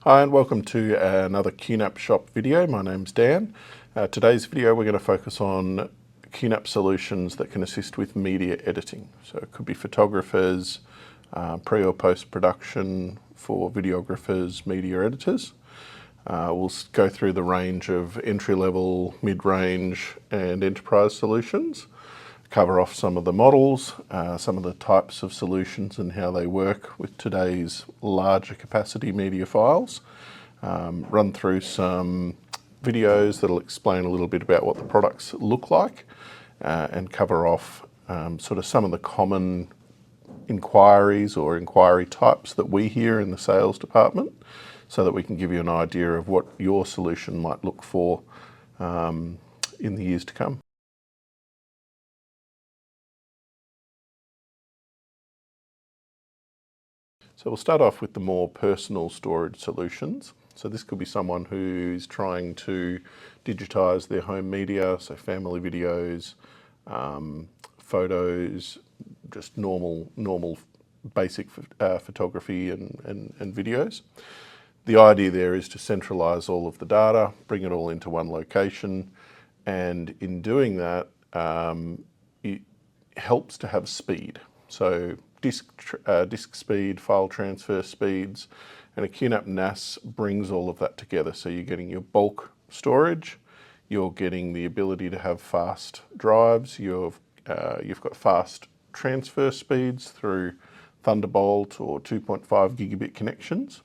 Hi and welcome to another QNAP shop video. My name's Dan. Today's video we're going to focus on QNAP solutions that can assist with media editing. So it could be photographers, pre or post production for videographers, media editors. We'll go through the range of entry-level, mid-range and enterprise solutions. Cover off some of the models, some of the types of solutions and how they work with today's larger capacity media files. Run through some videos that'll explain a little bit about what the products look like and cover off sort of some of the common inquiries or inquiry types that we hear in the sales department so that we can give you an idea of what your solution might look for in the years to come. So we'll start off with the more personal storage solutions. So this could be someone who's trying to digitize their home media, so family videos, photos, just normal basic photography and videos. The idea there is to centralize all of the data, bring it all into one location, and in doing that, it helps to have speed. So disk speed, file transfer speeds, and a QNAP NAS brings all of that together. So you're getting your bulk storage, you're getting the ability to have fast drives, you've got fast transfer speeds through Thunderbolt or 2.5 gigabit connections.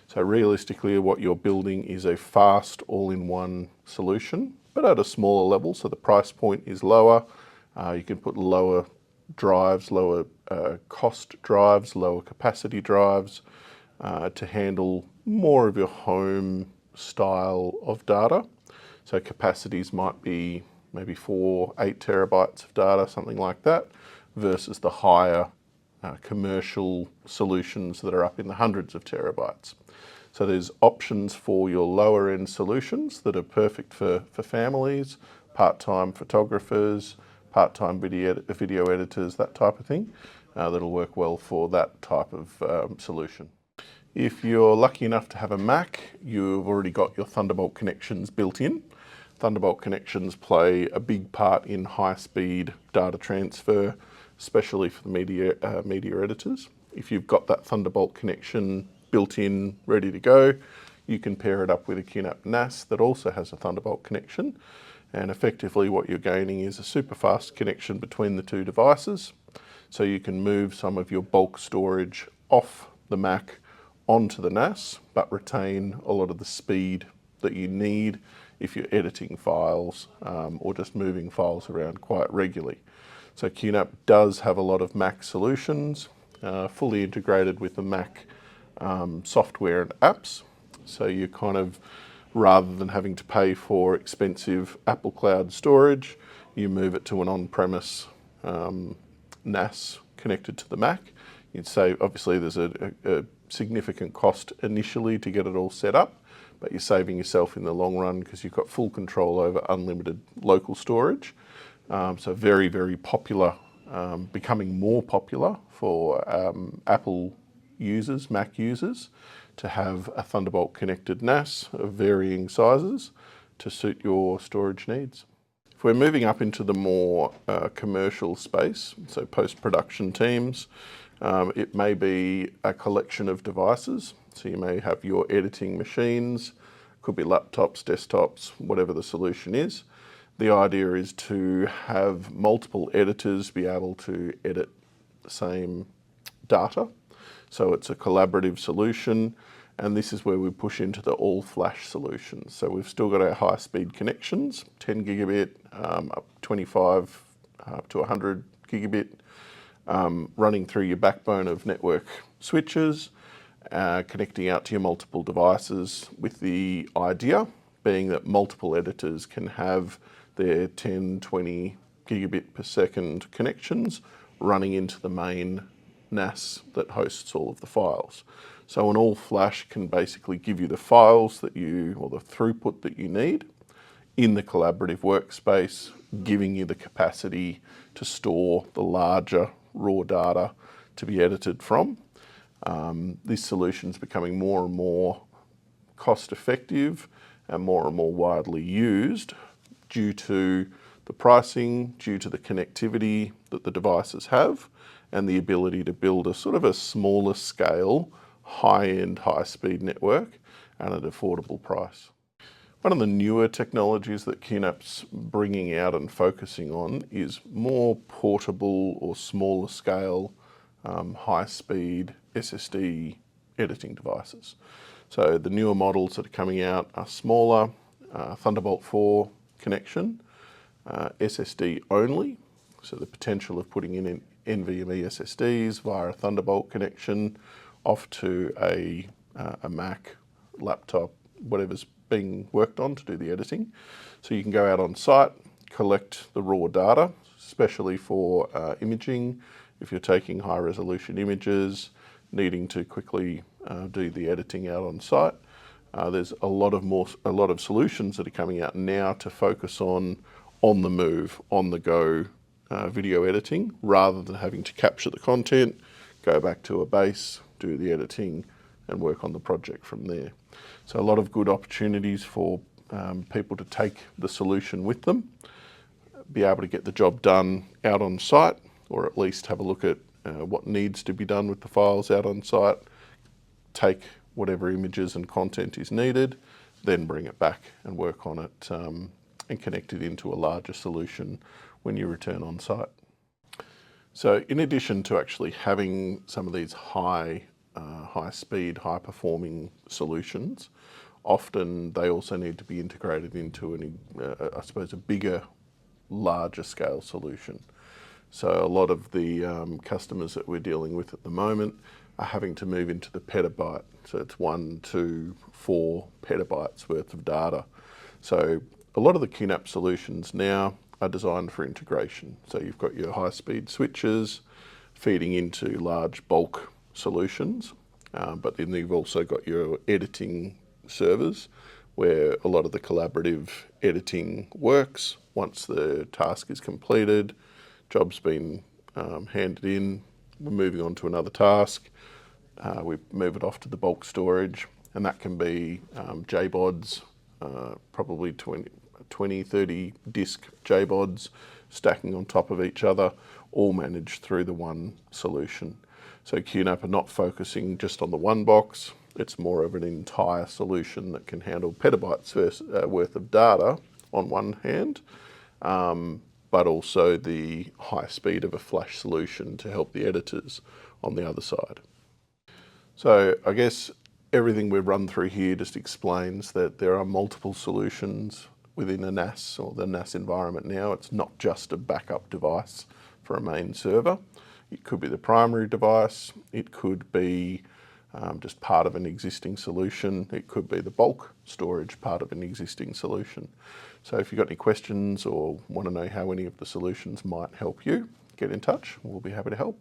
So realistically what you're building is a fast all-in-one solution, but at a smaller level, so the price point is lower. You can put lower drives, lower cost drives, lower capacity drives to handle more of your home style of data. So capacities might be maybe 8 terabytes of data, something like that, versus the higher commercial solutions that are up in the hundreds of terabytes. So there's options for your lower end solutions that are perfect for families, part-time photographers, part-time video editors, that type of thing. That'll work well for that type of solution. If you're lucky enough to have a Mac, you've already got your Thunderbolt connections built in. Thunderbolt connections play a big part in high-speed data transfer, especially for the media editors. If you've got that Thunderbolt connection built in, ready to go, you can pair it up with a QNAP NAS that also has a Thunderbolt connection. And effectively what you're gaining is a super fast connection between the two devices. So you can move some of your bulk storage off the Mac onto the NAS, but retain a lot of the speed that you need if you're editing files or just moving files around quite regularly. So QNAP does have a lot of Mac solutions, fully integrated with the Mac software and apps. So you kind of, rather than having to pay for expensive Apple Cloud storage, you move it to an on-premise NAS connected to the Mac. You'd say, obviously there's a significant cost initially to get it all set up, but you're saving yourself in the long run because you've got full control over unlimited local storage. So very, very popular, becoming more popular for Apple users, Mac users, to have a Thunderbolt connected NAS of varying sizes to suit your storage needs. If we're moving up into the more commercial space, so post-production teams, it may be a collection of devices. So you may have your editing machines, could be laptops, desktops, whatever the solution is. The idea is to have multiple editors be able to edit the same data. So it's a collaborative solution, and this is where we push into the all-flash solutions. So we've still got our high-speed connections, 10 gigabit, up 25 up to 100 gigabit, running through your backbone of network switches, connecting out to your multiple devices, with the idea being that multiple editors can have their 10, 20 gigabit per second connections running into the main NAS that hosts all of the files. So an all-flash can basically give you the files that or the throughput that you need in the collaborative workspace, giving you the capacity to store the larger raw data to be edited from. This solution is becoming more and more cost effective and more widely used due to the pricing, due to the connectivity that the devices have, and the ability to build a sort of a smaller scale, high-end, high-speed network at an affordable price. One of the newer technologies that QNAP's bringing out and focusing on is more portable or smaller scale, high-speed SSD editing devices. So the newer models that are coming out are smaller, Thunderbolt 4 connection, SSD only, so the potential of putting in NVMe SSDs via a Thunderbolt connection off to a Mac, laptop, whatever's being worked on to do the editing. So you can go out on site, collect the raw data, especially for imaging, if you're taking high resolution images, needing to quickly do the editing out on site. There's a lot of solutions that are coming out now to focus on the move, on the go video editing, rather than having to capture the content, go back to a base, do the editing, and work on the project from there. So a lot of good opportunities for people to take the solution with them, be able to get the job done out on site, or at least have a look at what needs to be done with the files out on site, take whatever images and content is needed, then bring it back and work on it and connect it into a larger solution when you return on site. So in addition to actually having some of these high speed, high performing solutions, often they also need to be integrated into I suppose a bigger, larger scale solution. So a lot of the customers that we're dealing with at the moment are having to move into the petabyte. So it's 1, 2, 4 petabytes worth of data. So a lot of the QNAP solutions now are designed for integration. So you've got your high-speed switches feeding into large bulk solutions, but then you've also got your editing servers where a lot of the collaborative editing works. Once the task is completed, job's been handed in, we're moving on to another task, we move it off to the bulk storage, and that can be JBODs, probably 20, 30 disk JBODs stacking on top of each other, all managed through the one solution. So QNAP are not focusing just on the one box, it's more of an entire solution that can handle petabytes worth of data on one hand, but also the high speed of a flash solution to help the editors on the other side. So I guess everything we've run through here just explains that there are multiple solutions within a NAS or the NAS environment now. It's not just a backup device for a main server. It could be the primary device, it could be just part of an existing solution, it could be the bulk storage part of an existing solution. So if you've got any questions or want to know how any of the solutions might help you, get in touch, we'll be happy to help.